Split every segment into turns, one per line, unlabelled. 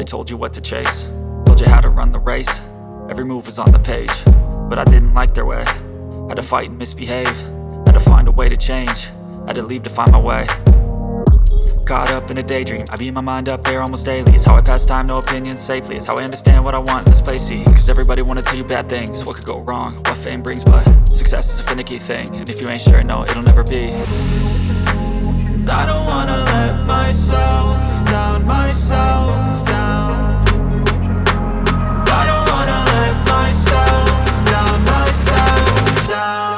told you what to chase, told you how to run the race. Every move was on the page, but I didn't like their way. Had to fight and misbehave, had to find a way to change, had to leave to find my way. Caught up in a daydream, I beat my mind up there almost daily. It's how I pass time, no opinions safely. It's how I understand what I want in this place, see. Cause everybody wanna tell you bad things, what could go wrong, what fame brings. But success is a finicky thing, and if you ain't sure, no, it'll never be. I don't wanna let myself down, myself down. I don't wanna let myself down, myself down.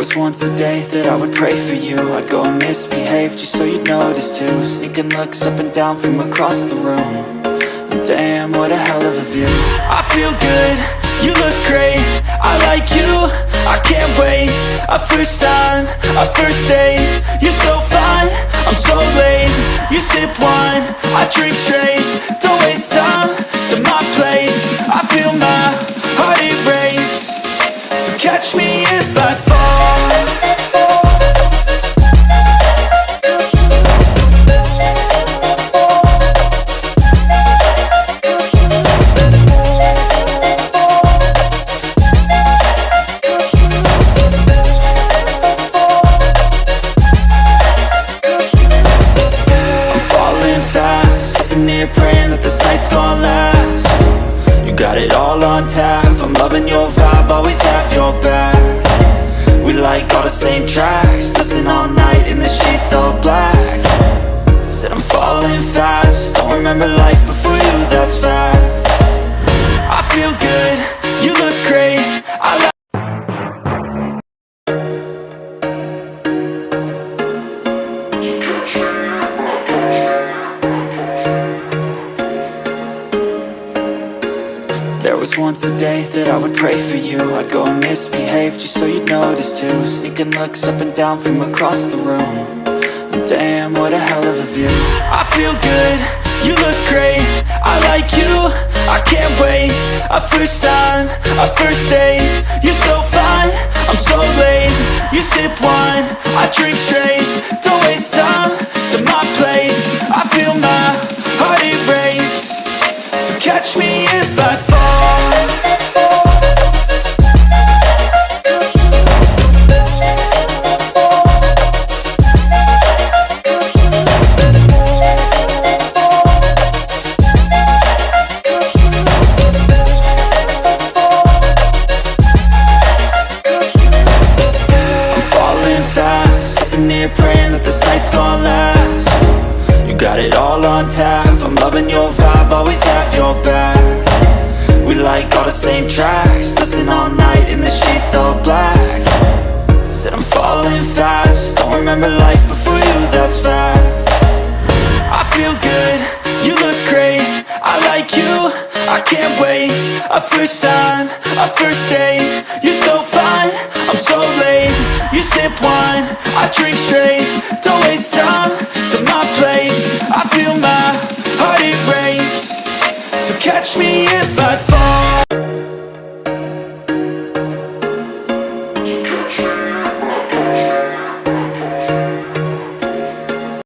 was once a day that I would pray for you. I'd go and misbehave just so you'd notice too. Sneaking looks up and down from across the room. And damn, what a hell of a view. I feel good, you look great, I like you, I can't wait. A first time, a first date, you're so fine, I'm so late. You sip wine, I drink straight, don't waste time to my place. I feel my heart erase, so catch me if I fall. Praying that this night's gonna last. You got it all on tap, I'm loving your vibe, always have your back. We like all the same tracks, listen all night in the sheets all black. Said I'm falling fast, don't remember life before you, that's fact. I feel good, you look great, I like. There was once a day that I would pray for you. I'd go and misbehave just so you'd notice too. Sneaking looks up and down from across the room. And damn, what a hell of a view. I feel good, you look great, I like you, I can't wait. A first time, a first date, you're so fine, I'm so late. You sip wine, I drink straight, don't waste time to my place. I feel my heart erase, so catch me if I fall. Praying that this night's gonna last. You got it all on tap, I'm loving your vibe, always have your back. We like all the same tracks, listen all night in the sheets all black. Said I'm falling fast, don't remember life before you, that's fact. I feel good, you look great, I like you, I can't wait. A first time, a first date, you're so fine, I'm so late. You sip wine, I drink straight, don't waste time to my place. I feel my heart erase, so catch me if I fall.